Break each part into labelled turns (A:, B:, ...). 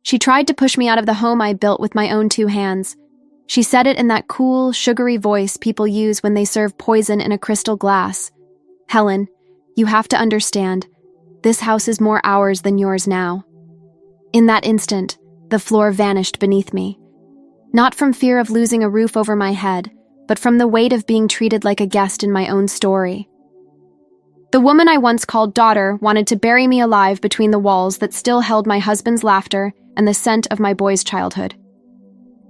A: She tried to push me out of the home I built with my own 2 hands. She said it in that cool, sugary voice people use when they serve poison in a crystal glass. "Helen, you have to understand, this house is more ours than yours now." In that instant, the floor vanished beneath me. Not from fear of losing a roof over my head, but from the weight of being treated like a guest in my own story. The woman I once called daughter wanted to bury me alive between the walls that still held my husband's laughter and the scent of my boy's childhood.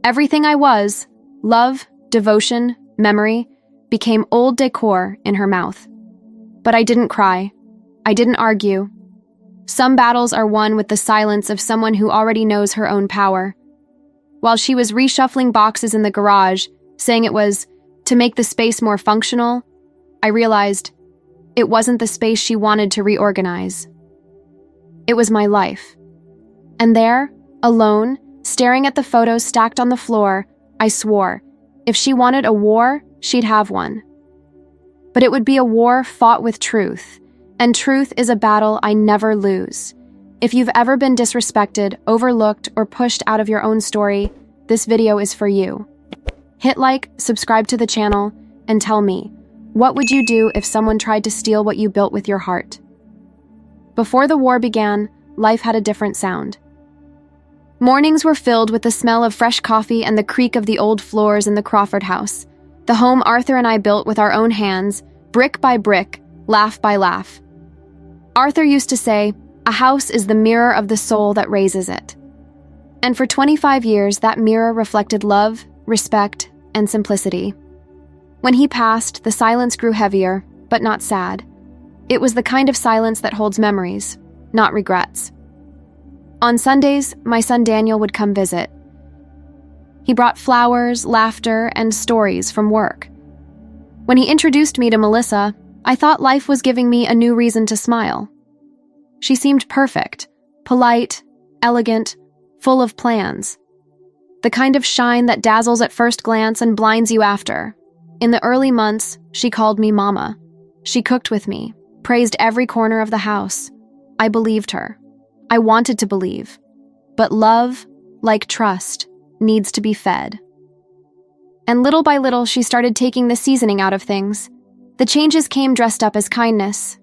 A: Everything I was, love, devotion, memory, became old decor in her mouth. But I didn't cry. I didn't argue. Some battles are won with the silence of someone who already knows her own power. While she was reshuffling boxes in the garage, saying it was to make the space more functional, I realized it wasn't the space she wanted to reorganize. It was my life. And there, alone, staring at the photos stacked on the floor, I swore, if she wanted a war, she'd have one. But it would be a war fought with truth, and truth is a battle I never lose. If you've ever been disrespected, overlooked, or pushed out of your own story, this video is for you. Hit like, subscribe to the channel, and tell me, what would you do if someone tried to steal what you built with your heart? Before the war began, life had a different sound. Mornings were filled with the smell of fresh coffee and the creak of the old floors in the Crawford house, the home Arthur and I built with our own hands, brick by brick, laugh by laugh. Arthur used to say, "A house is the mirror of the soul that raises it." And for 25 years, that mirror reflected love, respect, and simplicity. When he passed, the silence grew heavier, but not sad. It was the kind of silence that holds memories, not regrets. On Sundays, my son Daniel would come visit. He brought flowers, laughter, and stories from work. When he introduced me to Melissa, I thought life was giving me a new reason to smile. She seemed perfect, polite, elegant, full of plans. The kind of shine that dazzles at first glance and blinds you after. In the early months, she called me Mama. She cooked with me, praised every corner of the house. I believed her. I wanted to believe. But love, like trust, needs to be fed. And little by little, she started taking the seasoning out of things. The changes came dressed up as kindness.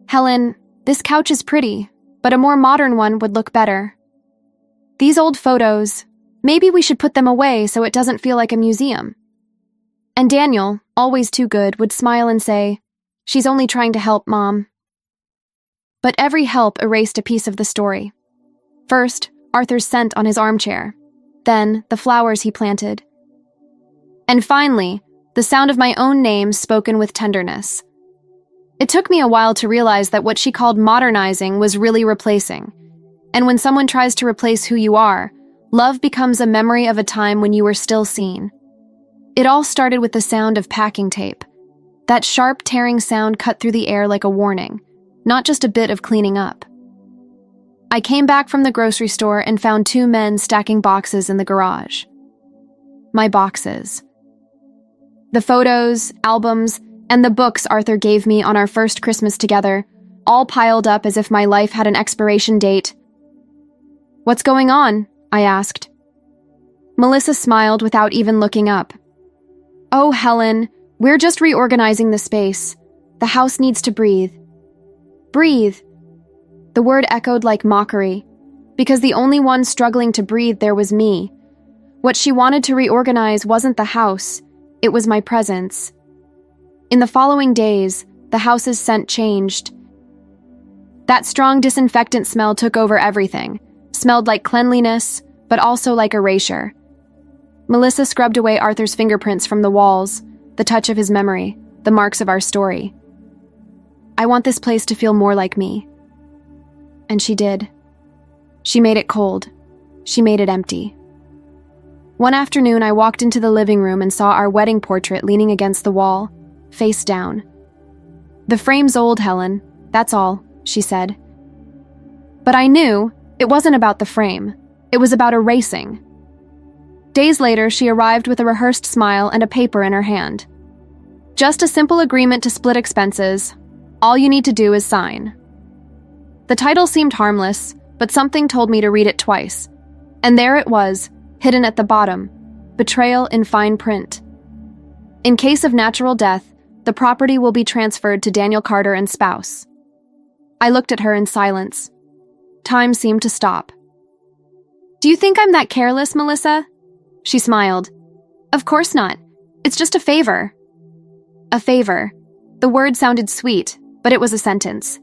A: "Helen, this couch is pretty, but a more modern one would look better. These old photos, maybe we should put them away so it doesn't feel like a museum." And Daniel, always too good, would smile and say, "She's only trying to help, Mom." But every help erased a piece of the story. First, Arthur's scent on his armchair. Then, the flowers he planted. And finally, the sound of my own name spoken with tenderness. It took me a while to realize that what she called modernizing was really replacing. And when someone tries to replace who you are, love becomes a memory of a time when you were still seen. It all started with the sound of packing tape. That sharp, tearing sound cut through the air like a warning, not just a bit of cleaning up. I came back from the grocery store and found 2 men stacking boxes in the garage. My boxes. The photos, albums, and the books Arthur gave me on our first Christmas together, all piled up as if my life had an expiration date. "What's going on?" I asked. Melissa smiled without even looking up. "Oh, Helen, we're just reorganizing the space. The house needs to breathe." Breathe. The word echoed like mockery, because the only one struggling to breathe there was me. What she wanted to reorganize wasn't the house, it was my presence. In the following days, the house's scent changed. That strong disinfectant smell took over everything, smelled like cleanliness, but also like erasure. Melissa scrubbed away Arthur's fingerprints from the walls, the touch of his memory, the marks of our story. "I want this place to feel more like me." And she did. She made it cold. She made it empty. One afternoon, I walked into the living room and saw our wedding portrait leaning against the wall, face down. "The frame's old, Helen. That's all," she said. But I knew it wasn't about the frame. It was about erasing. Days later, she arrived with a rehearsed smile and a paper in her hand. "Just a simple agreement to split expenses. All you need to do is sign." The title seemed harmless, but something told me to read it twice. And there it was, hidden at the bottom, betrayal in fine print. In case of natural death, the property will be transferred to Daniel Carter and spouse. I looked at her in silence. Time seemed to stop. Do you think I'm that careless, Melissa? She smiled. Of course not. It's just a favor. A favor. The word sounded sweet, but it was a sentence.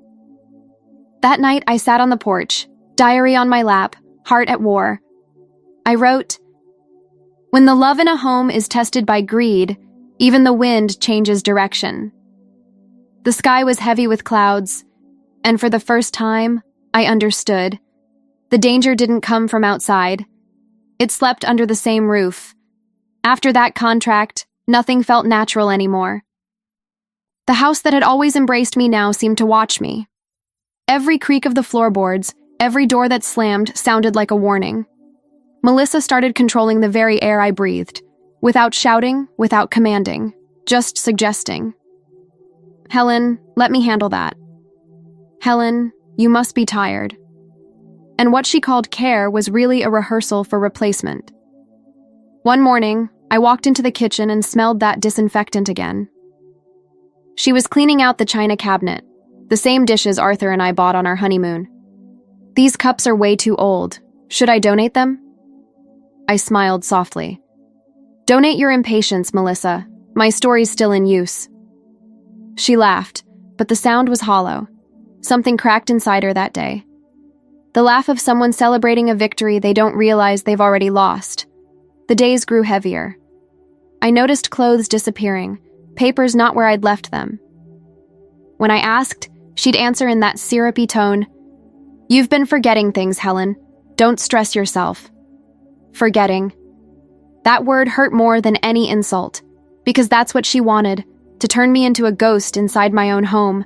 A: That night, I sat on the porch, diary on my lap, heart at war. I wrote, "When the love in a home is tested by greed, even the wind changes direction." The sky was heavy with clouds, and for the first time, I understood. The danger didn't come from outside. It slept under the same roof. After that contract, nothing felt natural anymore. The house that had always embraced me now seemed to watch me. Every creak of the floorboards, every door that slammed sounded like a warning. Melissa started controlling the very air I breathed, without shouting, without commanding, just suggesting. "Helen, let me handle that. Helen, you must be tired." And what she called care was really a rehearsal for replacement. One morning, I walked into the kitchen and smelled that disinfectant again. She was cleaning out the china cabinet, the same dishes Arthur and I bought on our honeymoon. "These cups are way too old. Should I donate them?" I smiled softly. "Donate your impatience, Melissa. My story's still in use." She laughed, but the sound was hollow. Something cracked inside her that day. The laugh of someone celebrating a victory they don't realize they've already lost. The days grew heavier. I noticed clothes disappearing, papers not where I'd left them. When I asked, she'd answer in that syrupy tone, "You've been forgetting things, Helen. Don't stress yourself." Forgetting. That word hurt more than any insult, because that's what she wanted, to turn me into a ghost inside my own home.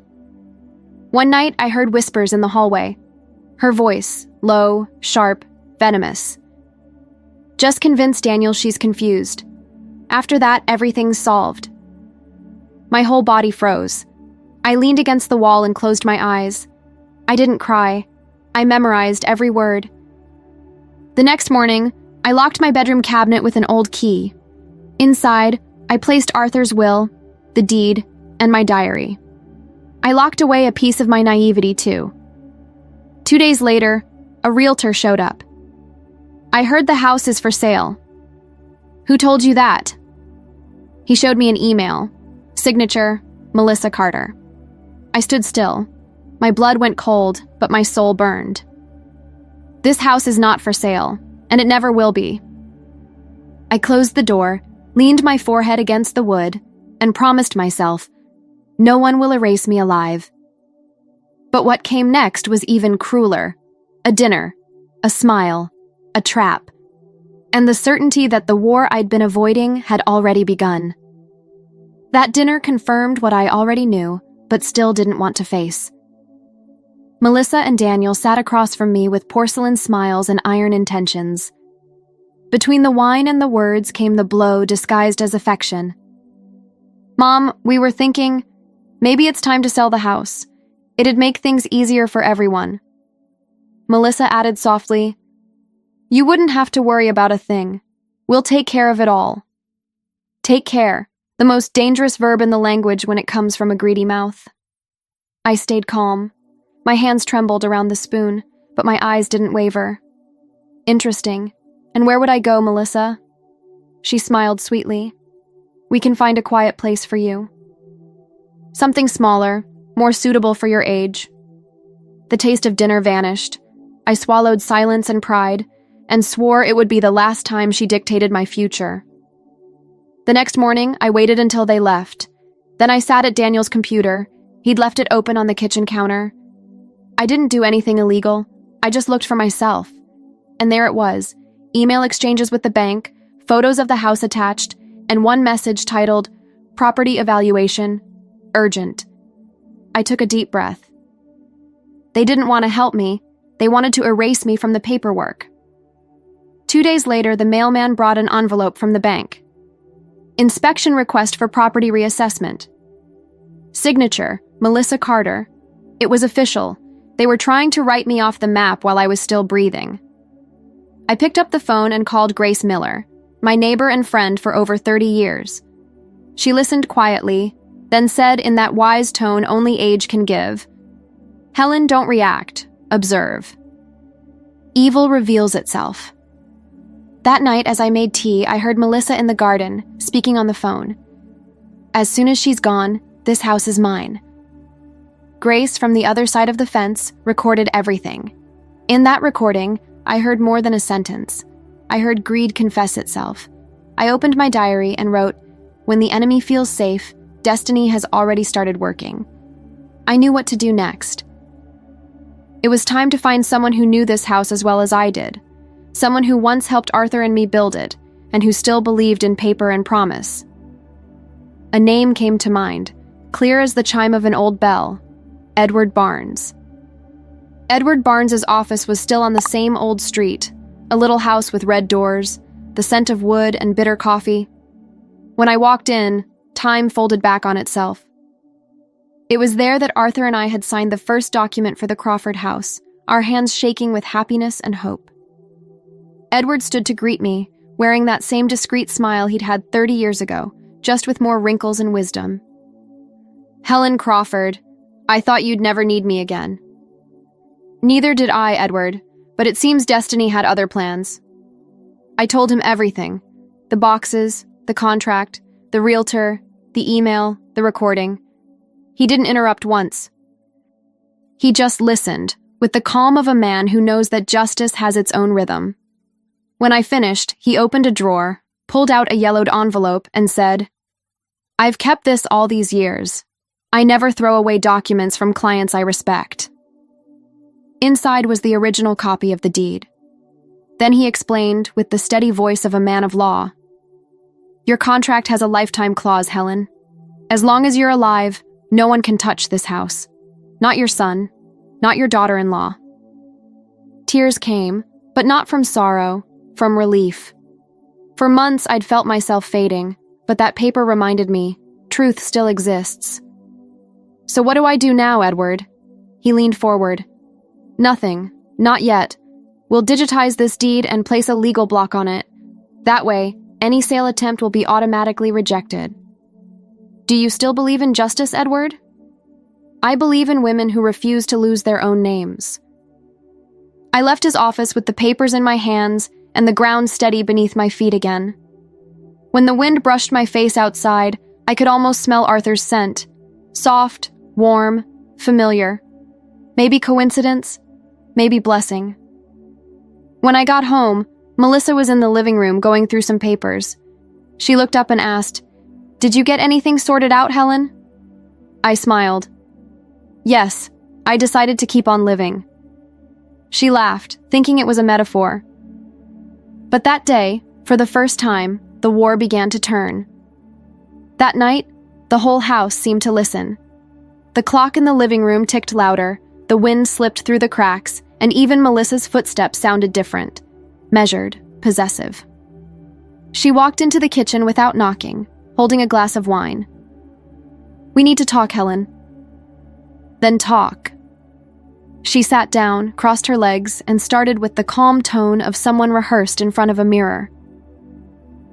A: One night, I heard whispers in the hallway. Her voice, low, sharp, venomous. "Just convince Daniel she's confused. After that, everything's solved." My whole body froze. I leaned against the wall and closed my eyes. I didn't cry. I memorized every word. The next morning, I locked my bedroom cabinet with an old key. Inside, I placed Arthur's will, the deed, and my diary. I locked away a piece of my naivety, too. 2 days later, a realtor showed up. "I heard the house is for sale." "Who told you that?" He showed me an email. Signature, Melissa Carter. I stood still. My blood went cold, but my soul burned. "This house is not for sale, and it never will be." I closed the door, leaned my forehead against the wood, and promised myself, no one will erase me alive. But what came next was even crueler. A dinner, a smile, a trap, and the certainty that the war I'd been avoiding had already begun. That dinner confirmed what I already knew, but still didn't want to face. Melissa and Daniel sat across from me with porcelain smiles and iron intentions. Between the wine and the words came the blow disguised as affection. "Mom, we were thinking, maybe it's time to sell the house. It'd make things easier for everyone." Melissa added softly, "You wouldn't have to worry about a thing. We'll take care of it all." Take care, the most dangerous verb in the language when it comes from a greedy mouth. I stayed calm. My hands trembled around the spoon, but my eyes didn't waver. "Interesting. And where would I go, Melissa?" She smiled sweetly. "We can find a quiet place for you. Something smaller, more suitable for your age." The taste of dinner vanished. I swallowed silence and pride, and swore it would be the last time she dictated my future. The next morning, I waited until they left. Then I sat at Daniel's computer. He'd left it open on the kitchen counter. I didn't do anything illegal. I just looked for myself. And there it was, email exchanges with the bank, photos of the house attached, and one message titled, "Property Evaluation, Urgent." I took a deep breath. They didn't want to help me. They wanted to erase me from the paperwork. 2 days later, the mailman brought an envelope from the bank. Inspection request for property reassessment. Signature, Melissa Carter. It was official. They were trying to write me off the map while I was still breathing. I picked up the phone and called Grace Miller, my neighbor and friend for over 30 years. She listened quietly, then said in that wise tone only age can give, "Helen, don't react. Observe. Evil reveals itself." That night, as I made tea, I heard Melissa in the garden, speaking on the phone. "As soon as she's gone, this house is mine." Grace, from the other side of the fence, recorded everything. In that recording, I heard more than a sentence. I heard greed confess itself. I opened my diary and wrote, "When the enemy feels safe, destiny has already started working." I knew what to do next. It was time to find someone who knew this house as well as I did. Someone who once helped Arthur and me build it, and who still believed in paper and promise. A name came to mind, clear as the chime of an old bell: Edward Barnes. Edward Barnes's office was still on the same old street, a little house with red doors, the scent of wood and bitter coffee. When I walked in, time folded back on itself. It was there that Arthur and I had signed the first document for the Crawford house, our hands shaking with happiness and hope. Edward stood to greet me, wearing that same discreet smile he'd had 30 years ago, just with more wrinkles and wisdom. "Helen Crawford, I thought you'd never need me again." "Neither did I, Edward, but it seems destiny had other plans." I told him everything: the boxes, the contract, the realtor, the email, the recording. He didn't interrupt once. He just listened, with the calm of a man who knows that justice has its own rhythm. When I finished, he opened a drawer, pulled out a yellowed envelope, and said, "I've kept this all these years. I never throw away documents from clients I respect." Inside was the original copy of the deed. Then he explained, with the steady voice of a man of law, "Your contract has a lifetime clause, Helen. As long as you're alive, no one can touch this house. Not your son, not your daughter-in-law." Tears came, but not from sorrow, from relief. For months I'd felt myself fading, but that paper reminded me, truth still exists. "So what do I do now, Edward?" He leaned forward. "Nothing, not yet. We'll digitize this deed and place a legal block on it. That way, any sale attempt will be automatically rejected." "Do you still believe in justice, Edward?" "I believe in women who refuse to lose their own names." I left his office with the papers in my hands and the ground steady beneath my feet again. When the wind brushed my face outside, I could almost smell Arthur's scent. Soft, warm, familiar. Maybe coincidence, maybe blessing. When I got home, Melissa was in the living room going through some papers. She looked up and asked, "Did you get anything sorted out, Helen?" I smiled. "Yes, I decided to keep on living." She laughed, thinking it was a metaphor. But that day, for the first time, the war began to turn. That night, the whole house seemed to listen. The clock in the living room ticked louder, the wind slipped through the cracks, and even Melissa's footsteps sounded different, measured, possessive. She walked into the kitchen without knocking, holding a glass of wine. "We need to talk, Helen." "Then talk." She sat down, crossed her legs, and started with the calm tone of someone rehearsed in front of a mirror.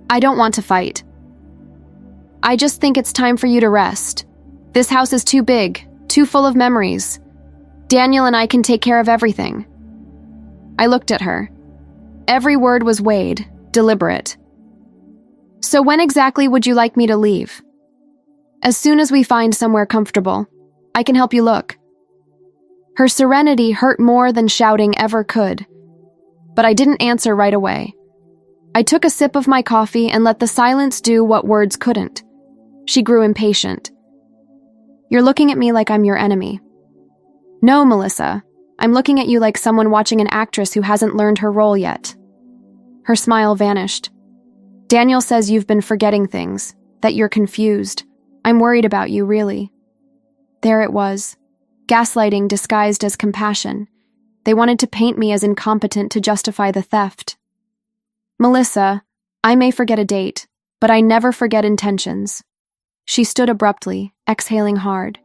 A: "I don't want to fight. I just think it's time for you to rest. This house is too big, too full of memories. Daniel and I can take care of everything." I looked at her. Every word was weighed, deliberate. "So when exactly would you like me to leave?" "As soon as we find somewhere comfortable. I can help you look." Her serenity hurt more than shouting ever could. But I didn't answer right away. I took a sip of my coffee and let the silence do what words couldn't. She grew impatient. "You're looking at me like I'm your enemy." "No, Melissa. I'm looking at you like someone watching an actress who hasn't learned her role yet." Her smile vanished. "Daniel says you've been forgetting things, that you're confused. I'm worried about you, really." There it was. Gaslighting disguised as compassion. They wanted to paint me as incompetent to justify the theft. "Melissa, I may forget a date, but I never forget intentions." She stood abruptly, exhaling hard.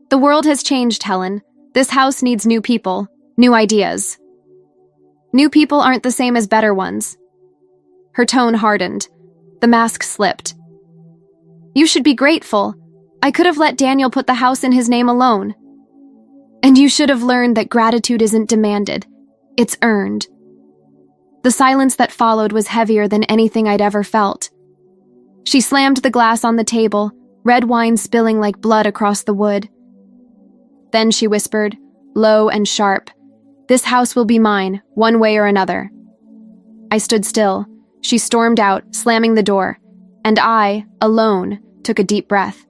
A: "The world has changed, Helen. This house needs new people, new ideas. New people aren't the same as better ones. Her tone hardened. The mask slipped. You should be grateful. I could have let Daniel put the house in his name alone. And you should have learned that gratitude isn't demanded. It's earned. The silence that followed was heavier than anything I'd ever felt. She slammed the glass on the table, red wine spilling like blood across the wood. Then she whispered, low and sharp, "This house will be mine, one way or another." I stood still. She stormed out, slamming the door, and I, alone, took a deep breath.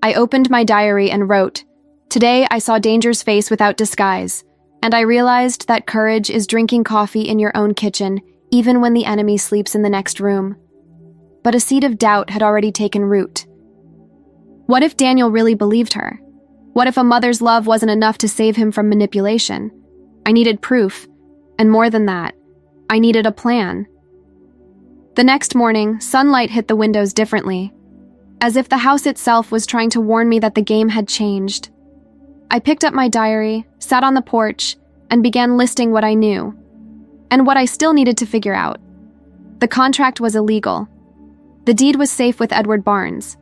A: I opened my diary and wrote, "Today I saw danger's face without disguise, and I realized that courage is drinking coffee in your own kitchen, even when the enemy sleeps in the next room." But a seed of doubt had already taken root. What if Daniel really believed her? What if a mother's love wasn't enough to save him from manipulation? I needed proof, and more than that, I needed a plan. The next morning, sunlight hit the windows differently, as if the house itself was trying to warn me that the game had changed. I picked up my diary, sat on the porch, and began listing what I knew, and what I still needed to figure out. The contract was illegal. The deed was safe with Edward Barnes.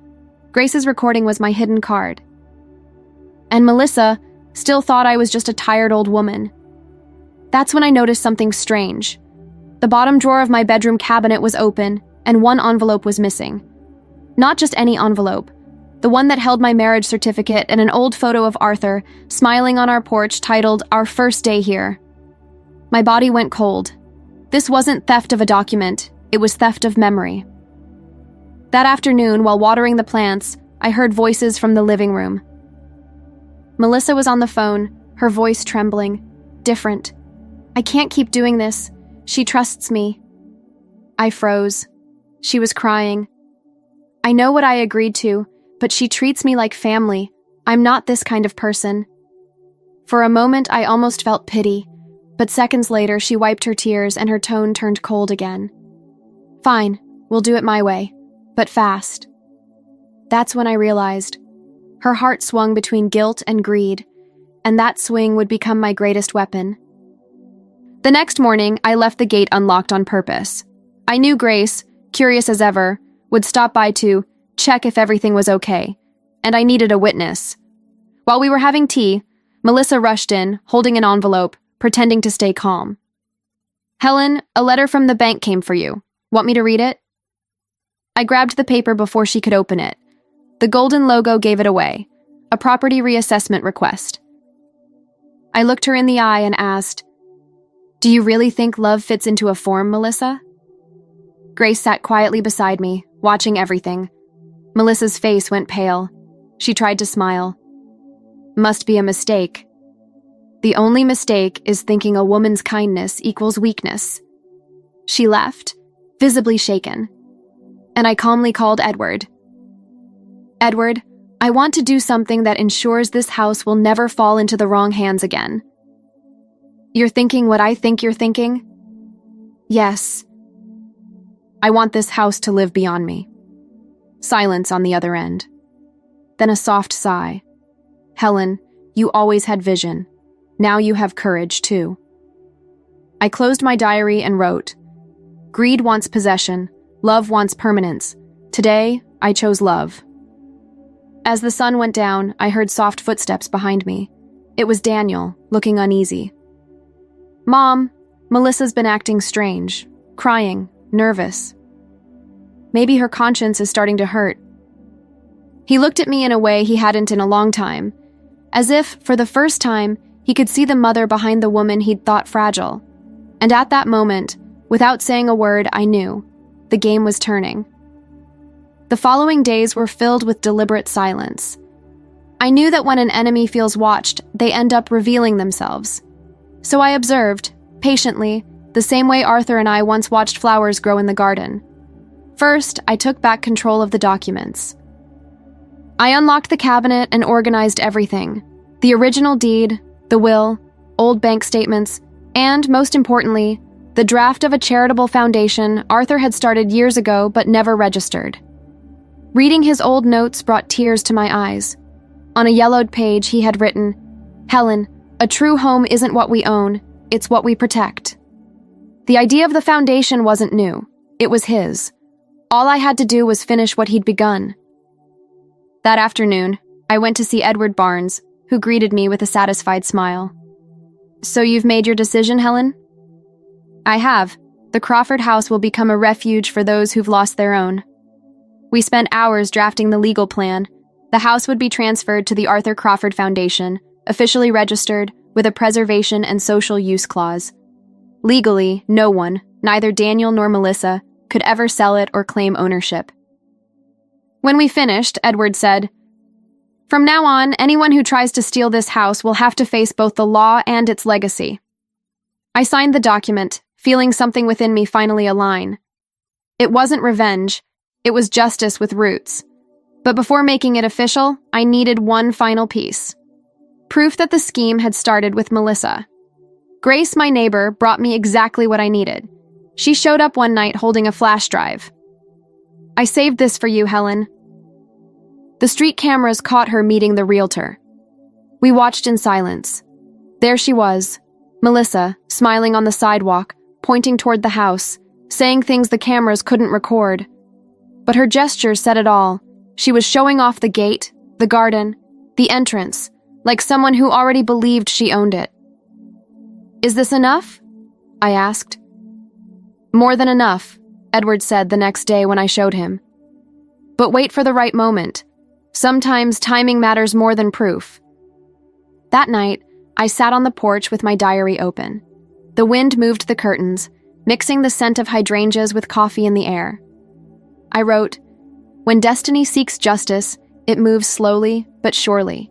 A: Grace's recording was my hidden card. And Melissa still thought I was just a tired old woman. That's when I noticed something strange. The bottom drawer of my bedroom cabinet was open, and one envelope was missing. Not just any envelope, the one that held my marriage certificate and an old photo of Arthur smiling on our porch titled "Our First Day Here." My body went cold. This wasn't theft of a document, it was theft of memory. That afternoon, while watering the plants, I heard voices from the living room. Melissa was on the phone, her voice trembling, different. "I can't keep doing this. She trusts me." I froze. She was crying. "I know what I agreed to, but she treats me like family. I'm not this kind of person." For a moment, I almost felt pity, but seconds later, she wiped her tears and her tone turned cold again. "Fine, we'll do it my way, but fast." That's when I realized. Her heart swung between guilt and greed, and that swing would become my greatest weapon. The next morning, I left the gate unlocked on purpose. I knew Grace, curious as ever, would stop by to check if everything was okay, and I needed a witness. While we were having tea, Melissa rushed in, holding an envelope, pretending to stay calm. "Helen, a letter from the bank came for you. Want me to read it?" I grabbed the paper before she could open it. The golden logo gave it away, a property reassessment request. I looked her in the eye and asked, "Do you really think love fits into a form, Melissa?" Grace sat quietly beside me, watching everything. Melissa's face went pale. She tried to smile. "Must be a mistake. The only mistake is thinking a woman's kindness equals weakness." She left, visibly shaken. And I calmly called Edward. "Edward, I want to do something that ensures this house will never fall into the wrong hands again." "You're thinking what I think you're thinking?" "Yes. I want this house to live beyond me." Silence on the other end. Then a soft sigh. "Helen, you always had vision. Now you have courage, too." I closed my diary and wrote, "Greed wants possession. Love wants permanence. Today, I chose love." As the sun went down, I heard soft footsteps behind me. It was Daniel, looking uneasy. "Mom, Melissa's been acting strange, crying, nervous. Maybe her conscience is starting to hurt." He looked at me in a way he hadn't in a long time, as if, for the first time, he could see the mother behind the woman he'd thought fragile. And at that moment, without saying a word, I knew. The game was turning. The following days were filled with deliberate silence. I knew that when an enemy feels watched, they end up revealing themselves. So I observed, patiently, the same way Arthur and I once watched flowers grow in the garden. First, I took back control of the documents. I unlocked the cabinet and organized everything. The original deed, the will, old bank statements, and, most importantly, the draft of a charitable foundation Arthur had started years ago but never registered. Reading his old notes brought tears to my eyes. On a yellowed page, he had written, "Helen, A true home isn't what we own, it's what we protect. The idea of the foundation wasn't new. It was his. All I had to do was finish what he'd begun. That afternoon, I went to see Edward Barnes, who greeted me with a satisfied smile. "So you've made your decision, Helen?" "I have. The Crawford house will become a refuge for those who've lost their own." We spent hours drafting the legal plan. The house would be transferred to the Arthur Crawford Foundation, officially registered, with a preservation and social use clause. Legally, no one, neither Daniel nor Melissa, could ever sell it or claim ownership. When we finished, Edward said, "From now on, anyone who tries to steal this house will have to face both the law and its legacy." I signed the document, feeling something within me finally align. It wasn't revenge, it was justice with roots. But before making it official, I needed one final piece. Proof that the scheme had started with Melissa. Grace, my neighbor, brought me exactly what I needed. She showed up one night holding a flash drive. "I saved this for you, Helen." The street cameras caught her meeting the realtor. We watched in silence. There she was, Melissa, smiling on the sidewalk, pointing toward the house, saying things the cameras couldn't record. But her gesture said it all. She was showing off the gate, the garden, the entrance, like someone who already believed she owned it. "Is this enough?" I asked. "More than enough," Edward said the next day when I showed him. "But wait for the right moment. Sometimes timing matters more than proof." That night, I sat on the porch with my diary open. The wind moved the curtains, mixing the scent of hydrangeas with coffee in the air. I wrote, "When destiny seeks justice, it moves slowly but surely.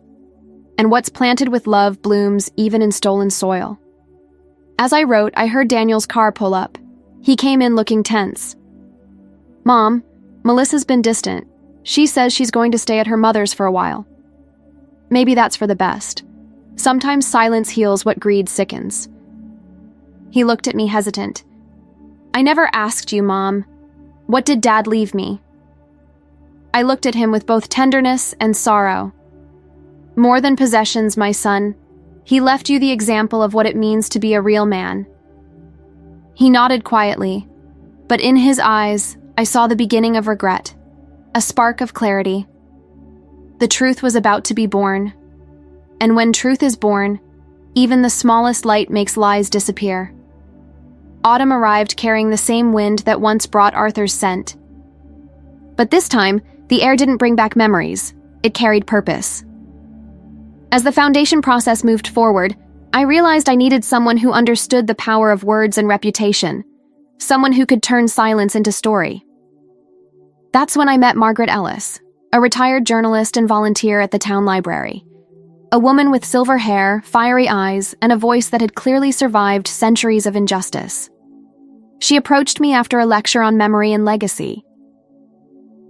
A: And what's planted with love blooms even in stolen soil." As I wrote, I heard Daniel's car pull up. He came in looking tense. "Mom, Melissa's been distant. She says she's going to stay at her mother's for a while." "Maybe that's for the best. Sometimes silence heals what greed sickens." He looked at me hesitant. "I never asked you, Mom. What did Dad leave me?" I looked at him with both tenderness and sorrow. "More than possessions, my son. He left you the example of what it means to be a real man." He nodded quietly, but in his eyes, I saw the beginning of regret, a spark of clarity. The truth was about to be born. And when truth is born, even the smallest light makes lies disappear. Autumn arrived carrying the same wind that once brought Arthur's scent. But this time, the air didn't bring back memories. It carried purpose. As the foundation process moved forward, I realized I needed someone who understood the power of words and reputation, someone who could turn silence into story. That's when I met Margaret Ellis, a retired journalist and volunteer at the town library. A woman with silver hair, fiery eyes, and a voice that had clearly survived centuries of injustice. She approached me after a lecture on memory and legacy.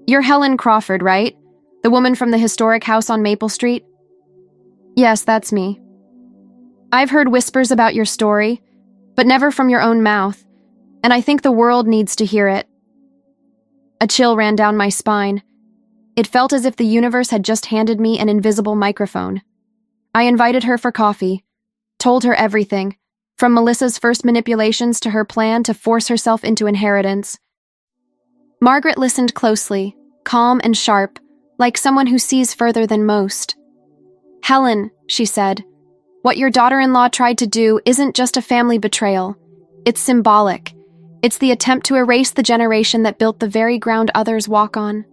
A: "You're Helen Crawford, right? The woman from the historic house on Maple Street?" "Yes, that's me. I've heard whispers about your story, but never from your own mouth, and I think the world needs to hear it." A chill ran down my spine. It felt as if the universe had just handed me an invisible microphone. I invited her for coffee, told her everything, from Melissa's first manipulations to her plan to force herself into inheritance. Margaret listened closely, calm and sharp, like someone who sees further than most. "Helen," she said, "what your daughter-in-law tried to do isn't just a family betrayal. It's symbolic. It's the attempt to erase the generation that built the very ground others walk on."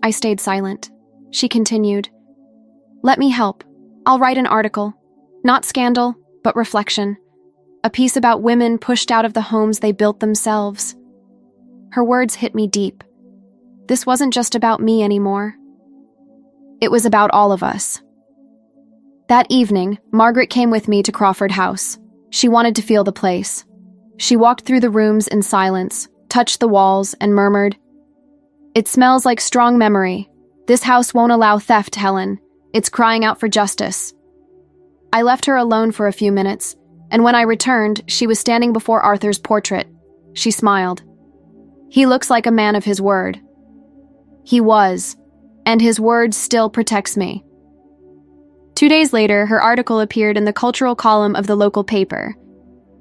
A: I stayed silent. She continued, "Let me help. I'll write an article. Not scandal, but reflection. A piece about women pushed out of the homes they built themselves." Her words hit me deep. This wasn't just about me anymore. It was about all of us. That evening, Margaret came with me to Crawford House. She wanted to feel the place. She walked through the rooms in silence, touched the walls, and murmured, "It smells like strong memory. This house won't allow theft, Helen. It's crying out for justice." I left her alone for a few minutes, and when I returned, she was standing before Arthur's portrait. She smiled. "He looks like a man of his word." He was, and his word still protects me. 2 days later, her article appeared in the cultural column of the local paper.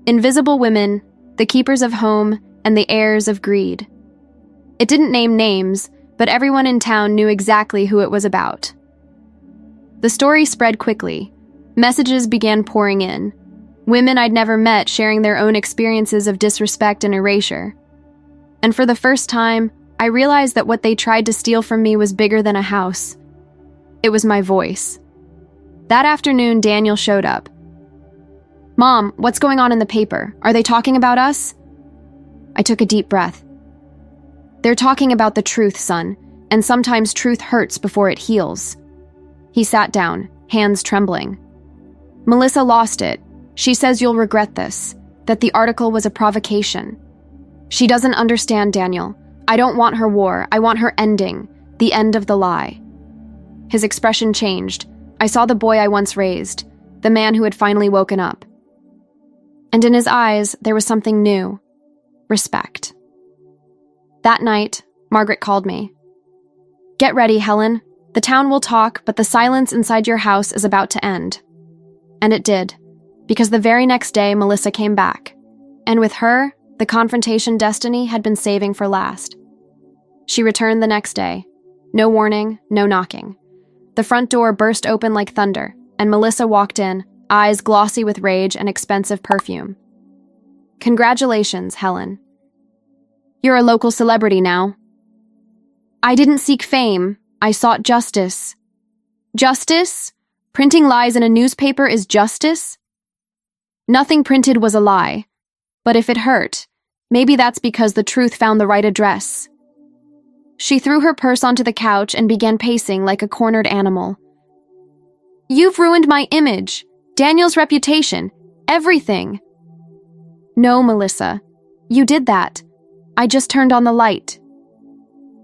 A: Invisible women, the keepers of home, and the heirs of greed. It didn't name names, but everyone in town knew exactly who it was about. The story spread quickly. Messages began pouring in. Women I'd never met sharing their own experiences of disrespect and erasure. And for the first time, I realized that what they tried to steal from me was bigger than a house. It was my voice. That afternoon, Daniel showed up. "Mom, what's going on in the paper? Are they talking about us?" I took a deep breath. "They're talking about the truth, son, and sometimes truth hurts before it heals." He sat down, hands trembling. "Melissa lost it. She says you'll regret this, that the article was a provocation. She doesn't understand, Daniel. I don't want her war. I want her ending, the end of the lie." His expression changed. I saw the boy I once raised, the man who had finally woken up. And in his eyes, there was something new. Respect. That night, Margaret called me. "Get ready, Helen. The town will talk, but the silence inside your house is about to end." And it did, because the very next day, Melissa came back. And with her, the confrontation Destiny had been saving for last. She returned the next day. No warning, no knocking. The front door burst open like thunder, and Melissa walked in, eyes glossy with rage and expensive perfume. "Congratulations, Helen. You're a local celebrity now." "I didn't seek fame. I sought justice." "Justice? Printing lies in a newspaper is justice?" "Nothing printed was a lie. But if it hurt, maybe that's because the truth found the right address." She threw her purse onto the couch and began pacing like a cornered animal. "You've ruined my image, Daniel's reputation, everything." "No, Melissa. You did that. I just turned on the light."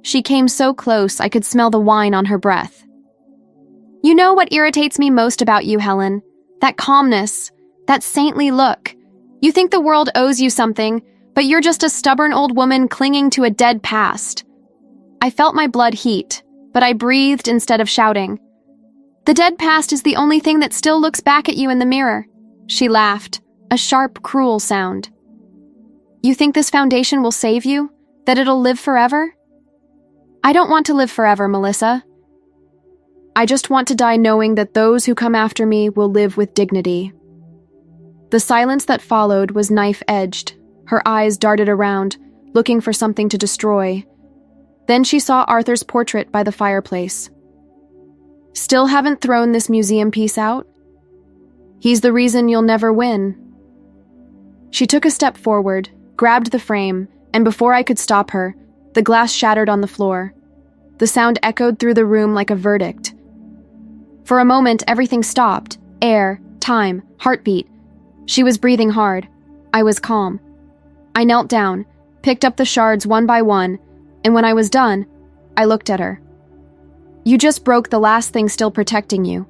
A: She came so close I could smell the wine on her breath. "You know what irritates me most about you, Helen? That calmness, that saintly look. You think the world owes you something, but you're just a stubborn old woman clinging to a dead past." I felt my blood heat, but I breathed instead of shouting. "The dead past is the only thing that still looks back at you in the mirror." She laughed, a sharp, cruel sound. "You think this foundation will save you? That it'll live forever?" "I don't want to live forever, Melissa. I just want to die knowing that those who come after me will live with dignity." The silence that followed was knife-edged. Her eyes darted around, looking for something to destroy. Then she saw Arthur's portrait by the fireplace. "Still haven't thrown this museum piece out? He's the reason you'll never win." She took a step forward, grabbed the frame, and before I could stop her, the glass shattered on the floor. The sound echoed through the room like a verdict. For a moment, everything stopped. Air, time, heartbeat. She was breathing hard. I was calm. I knelt down, picked up the shards one by one, and when I was done, I looked at her. "You just broke the last thing still protecting you."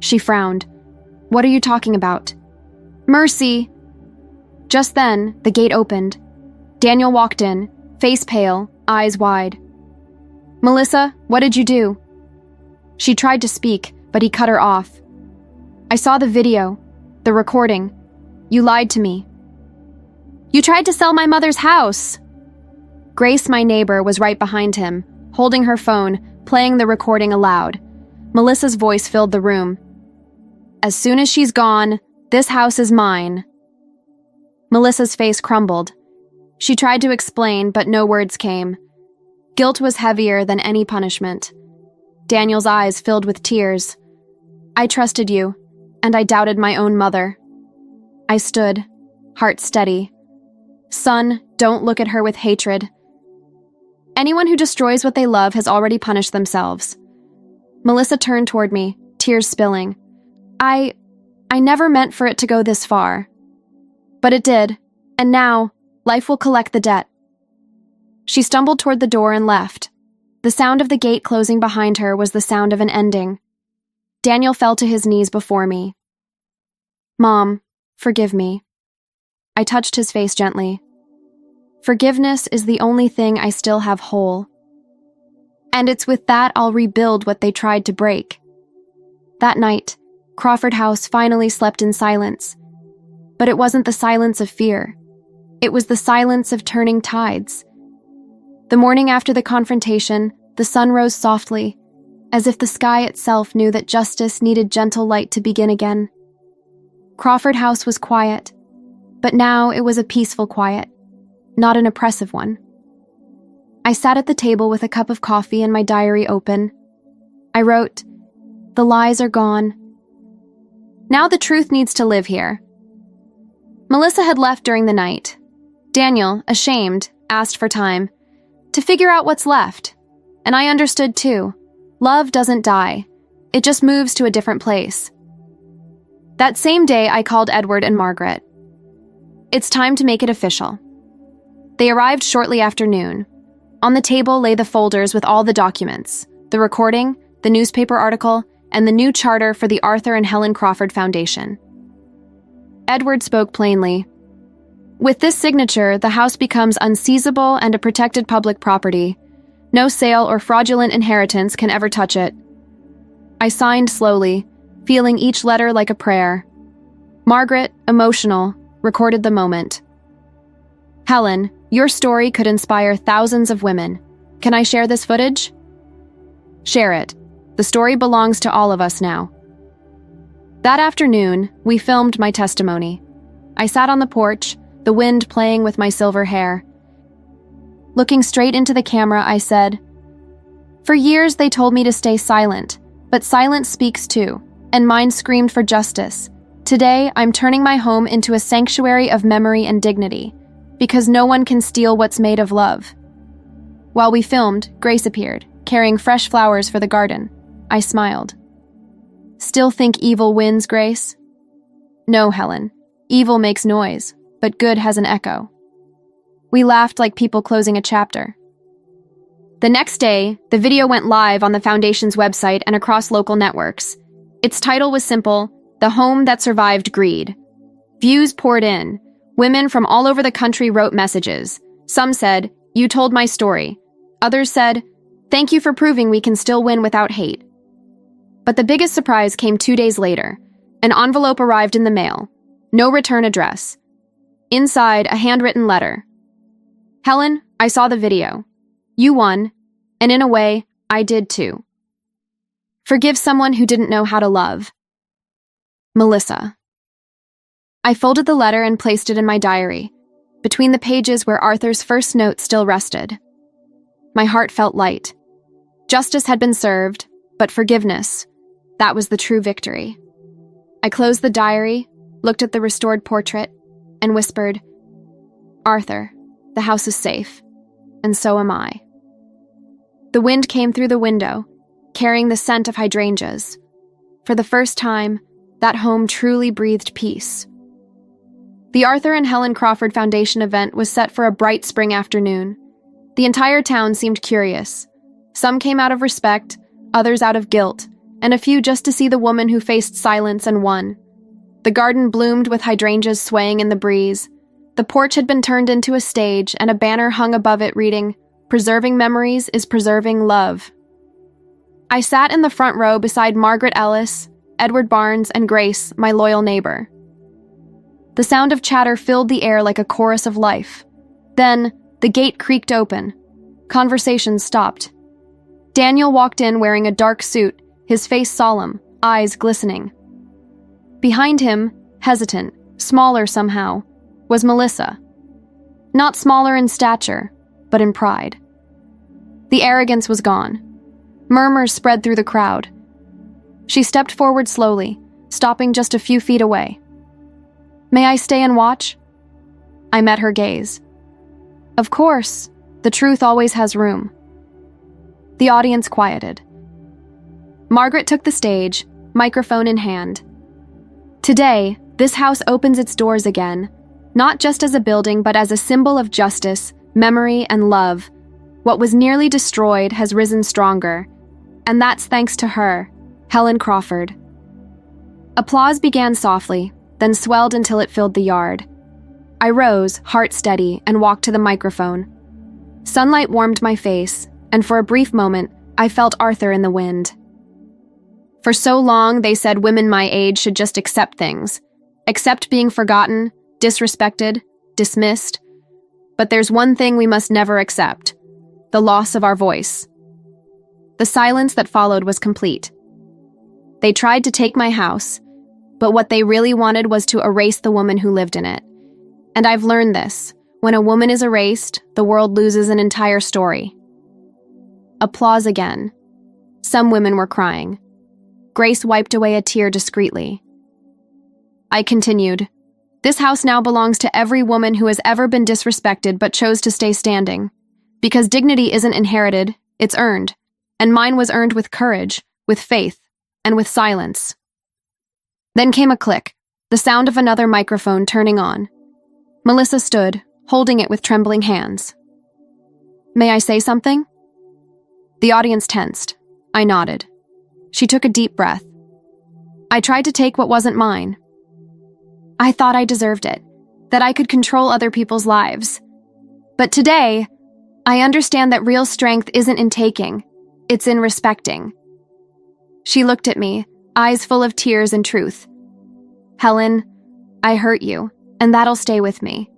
A: She frowned. "What are you talking about?" "Mercy!" Just then, the gate opened. Daniel walked in, face pale, eyes wide. "Melissa, what did you do?" She tried to speak, but he cut her off. "I saw the video, the recording. You lied to me." "You tried to sell my mother's house." Grace, my neighbor, was right behind him, holding her phone, playing the recording aloud. Melissa's voice filled the room. "As soon as she's gone, this house is mine." Melissa's face crumbled. She tried to explain, but no words came. Guilt was heavier than any punishment. Daniel's eyes filled with tears. "I trusted you, and I doubted my own mother." I stood, heart steady. "Son, don't look at her with hatred. Anyone who destroys what they love has already punished themselves." Melissa turned toward me, tears spilling. I never meant for it to go this far. But it did, and now, life will collect the debt." She stumbled toward the door and left. The sound of the gate closing behind her was the sound of an ending. Daniel fell to his knees before me. "Mom, forgive me." I touched his face gently. "Forgiveness is the only thing I still have whole. And it's with that I'll rebuild what they tried to break." That night, Crawford House finally slept in silence. But it wasn't the silence of fear. It was the silence of turning tides. The morning after the confrontation, the sun rose softly, as if the sky itself knew that justice needed gentle light to begin again. Crawford House was quiet, but now it was a peaceful quiet, not an oppressive one. I sat at the table with a cup of coffee and my diary open. I wrote, "The lies are gone. Now the truth needs to live here." Melissa had left during the night. Daniel, ashamed, asked for time to figure out what's left. And I understood too. Love doesn't die. It just moves to a different place. That same day, I called Edward and Margaret. It's time to make it official. They arrived shortly after noon. On the table lay the folders with all the documents, the recording, the newspaper article, and the new charter for the Arthur and Helen Crawford Foundation. Edward spoke plainly. With this signature, the house becomes unseizable and a protected public property. No sale or fraudulent inheritance can ever touch it. I signed slowly, feeling each letter like a prayer. Margaret, emotional, recorded the moment. "Helen, your story could inspire thousands of women. Can I share this footage?" "Share it. The story belongs to all of us now." That afternoon, we filmed my testimony. I sat on the porch, the wind playing with my silver hair. Looking straight into the camera, I said, "For years they told me to stay silent, but silence speaks too, and mine screamed for justice. Today, I'm turning my home into a sanctuary of memory and dignity, because no one can steal what's made of love." While we filmed, Grace appeared, carrying fresh flowers for the garden. I smiled. "Still think evil wins, Grace?" "No, Helen. Evil makes noise, but good has an echo." We laughed like people closing a chapter. The next day, the video went live on the Foundation's website and across local networks. Its title was simple, "The Home That Survived Greed." Views poured in. Women from all over the country wrote messages. Some said, "You told my story." Others said, "Thank you for proving we can still win without hate." But the biggest surprise came 2 days later. An envelope arrived in the mail. No return address. Inside, a handwritten letter. "Helen, I saw the video. You won, and in a way, I did too. Forgive someone who didn't know how to love. Melissa." I folded the letter and placed it in my diary, between the pages where Arthur's first note still rested. My heart felt light. Justice had been served, but forgiveness, that was the true victory. I closed the diary, looked at the restored portrait, and whispered, "Arthur, the house is safe, and so am I." The wind came through the window, carrying the scent of hydrangeas. For the first time, that home truly breathed peace. The Arthur and Helen Crawford Foundation event was set for a bright spring afternoon. The entire town seemed curious. Some came out of respect, others out of guilt, and a few just to see the woman who faced silence and won. The garden bloomed with hydrangeas swaying in the breeze. The porch had been turned into a stage, and a banner hung above it reading, "Preserving memories is preserving love." I sat in the front row beside Margaret Ellis, Edward Barnes, and Grace, my loyal neighbor. The sound of chatter filled the air like a chorus of life. Then, the gate creaked open. Conversation stopped. Daniel walked in wearing a dark suit, his face solemn, eyes glistening. Behind him, hesitant, smaller somehow, was Melissa. Not smaller in stature, but in pride. The arrogance was gone. Murmurs spread through the crowd. She stepped forward slowly, stopping just a few feet away. "May I stay and watch?" I met her gaze. Of course, the truth always has room. The audience quieted. Margaret took the stage, microphone in hand. Today, this house opens its doors again, not just as a building, but as a symbol of justice, memory, and love. What was nearly destroyed has risen stronger, and that's thanks to her, Helen Crawford. Applause began softly, then swelled until it filled the yard. I rose, heart steady, and walked to the microphone. Sunlight warmed my face, and for a brief moment, I felt Arthur in the wind. For so long, they said women my age should just accept things. Accept being forgotten, disrespected, dismissed. But there's one thing we must never accept: the loss of our voice. The silence that followed was complete. They tried to take my house, but what they really wanted was to erase the woman who lived in it. And I've learned this: when a woman is erased, the world loses an entire story. Applause again. Some women were crying. Grace wiped away a tear discreetly. I continued. This house now belongs to every woman who has ever been disrespected but chose to stay standing. Because dignity isn't inherited, it's earned. And mine was earned with courage, with faith, and with silence. Then came a click, the sound of another microphone turning on. Melissa stood, holding it with trembling hands. May I say something? The audience tensed. I nodded. She took a deep breath. I tried to take what wasn't mine. I thought I deserved it, that I could control other people's lives. But today, I understand that real strength isn't in taking, it's in respecting. She looked at me, eyes full of tears and truth. Helen, I hurt you, and that'll stay with me.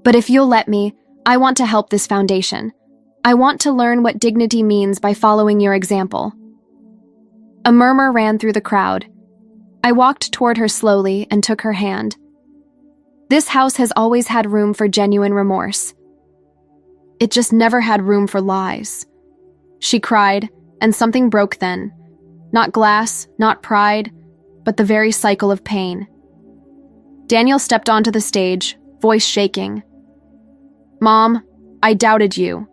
A: But if you'll let me, I want to help this foundation. I want to learn what dignity means by following your example. A murmur ran through the crowd. I walked toward her slowly and took her hand. This house has always had room for genuine remorse. It just never had room for lies. She cried, and something broke then. Not glass, not pride, but the very cycle of pain. Daniel stepped onto the stage, voice shaking. Mom, I doubted you,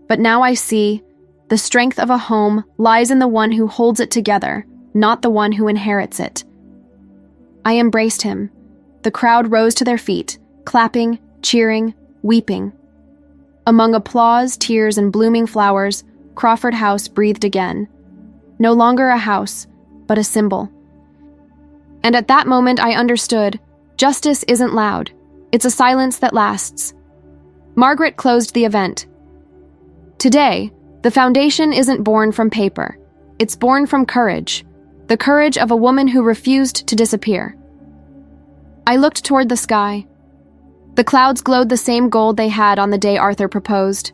A: but now I see the strength of a home lies in the one who holds it together, not the one who inherits it. I embraced him. The crowd rose to their feet, clapping, cheering, weeping. Among applause, tears, and blooming flowers, Crawford House breathed again. No longer a house, but a symbol. And at that moment I understood, justice isn't loud. It's a silence that lasts. Margaret closed the event. Today, the foundation isn't born from paper. It's born from courage. The courage of a woman who refused to disappear. I looked toward the sky. The clouds glowed the same gold they had on the day Arthur proposed.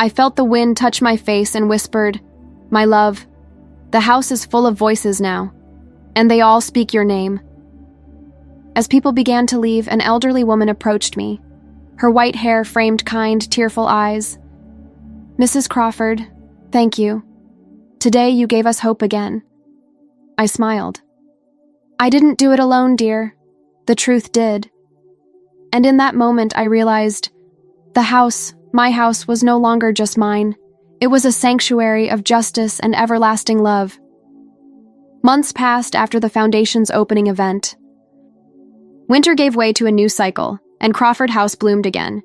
A: I felt the wind touch my face and whispered, My love, the house is full of voices now, and they all speak your name. As people began to leave, an elderly woman approached me. Her white hair framed kind, tearful eyes. Mrs. Crawford, thank you. Today you gave us hope again. I smiled. I didn't do it alone, dear. The truth did. And in that moment I realized the house, my house, was no longer just mine. It was a sanctuary of justice and everlasting love. Months passed after the foundation's opening event. Winter gave way to a new cycle, and Crawford House bloomed again.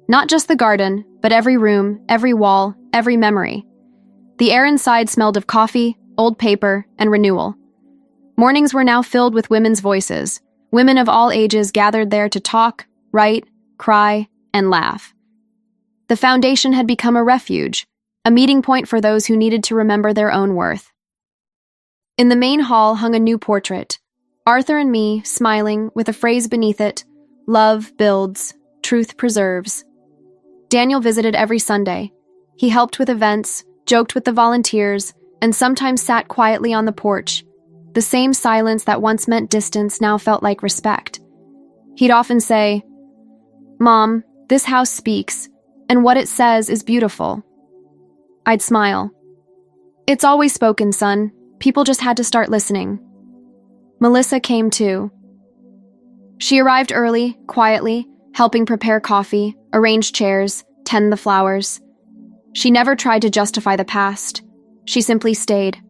A: Not just the garden, but every room, every wall, every memory. The air inside smelled of coffee, old paper, and renewal. Mornings were now filled with women's voices. Women of all ages gathered there to talk, write, cry, and laugh. The foundation had become a refuge, a meeting point for those who needed to remember their own worth. In the main hall hung a new portrait, Arthur and me, smiling, with a phrase beneath it, Love builds, truth preserves. Daniel visited every Sunday. He helped with events, joked with the volunteers, and sometimes sat quietly on the porch. The same silence that once meant distance now felt like respect. He'd often say, Mom, this house speaks, and what it says is beautiful. I'd smile. It's always spoken, son. People just had to start listening. Melissa came too. She arrived early, quietly, helping prepare coffee, arrange chairs, tend the flowers. She never tried to justify the past. She simply stayed.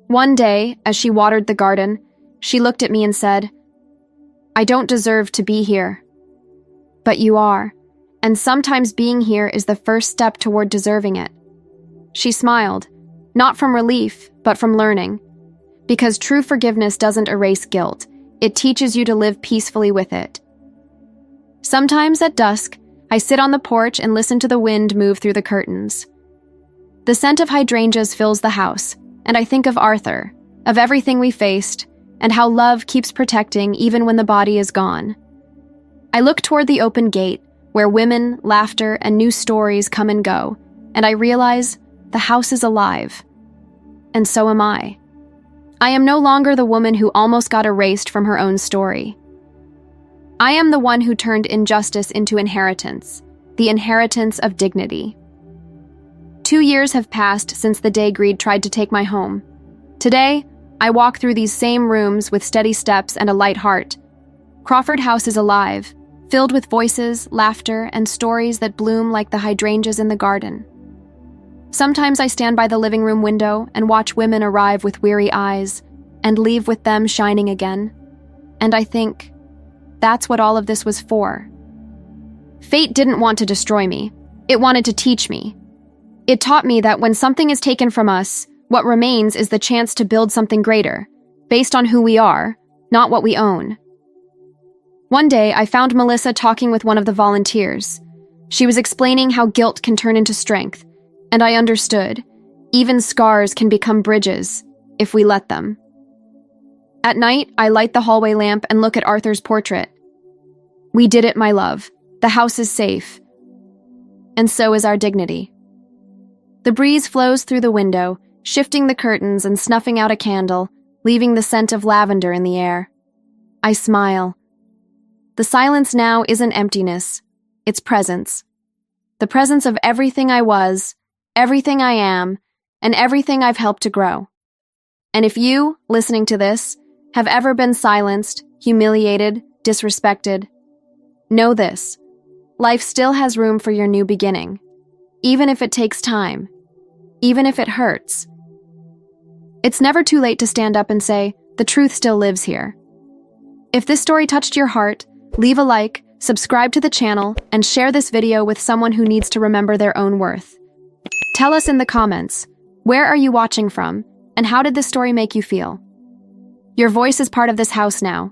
A: One day, as she watered the garden, she looked at me and said, I don't deserve to be here. But you are, and sometimes being here is the first step toward deserving it. She smiled, not from relief, but from learning. Because true forgiveness doesn't erase guilt, it teaches you to live peacefully with it. Sometimes at dusk, I sit on the porch and listen to the wind move through the curtains. The scent of hydrangeas fills the house, and I think of Arthur, of everything we faced, and how love keeps protecting even when the body is gone. I look toward the open gate, where women, laughter, and new stories come and go, and I realize the house is alive. And so am I. I am no longer the woman who almost got erased from her own story. I am the one who turned injustice into inheritance, the inheritance of dignity. 2 years have passed since the day greed tried to take my home. Today, I walk through these same rooms with steady steps and a light heart. Crawford House is alive, filled with voices, laughter, and stories that bloom like the hydrangeas in the garden. Sometimes I stand by the living room window and watch women arrive with weary eyes and leave with them shining again. And I think, that's what all of this was for. Fate didn't want to destroy me. It wanted to teach me. It taught me that when something is taken from us, what remains is the chance to build something greater, based on who we are, not what we own. One day, I found Melissa talking with one of the volunteers. She was explaining how guilt can turn into strength, and I understood. Even scars can become bridges, if we let them. At night, I light the hallway lamp and look at Arthur's portrait. We did it, my love. The house is safe. And so is our dignity. The breeze flows through the window, shifting the curtains and snuffing out a candle, leaving the scent of lavender in the air. I smile. The silence now isn't emptiness, it's presence. The presence of everything I was, everything I am, and everything I've helped to grow. And if you, listening to this, have ever been silenced, humiliated, disrespected, know this: life still has room for your new beginning, even if it takes time, even if it hurts. It's never too late to stand up and say, the truth still lives here. If this story touched your heart, leave a like, subscribe to the channel, and share this video with someone who needs to remember their own worth. Tell us in the comments, where are you watching from, and how did this story make you feel? Your voice is part of this house now.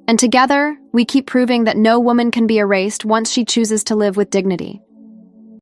A: And together, we keep proving that no woman can be erased once she chooses to live with dignity.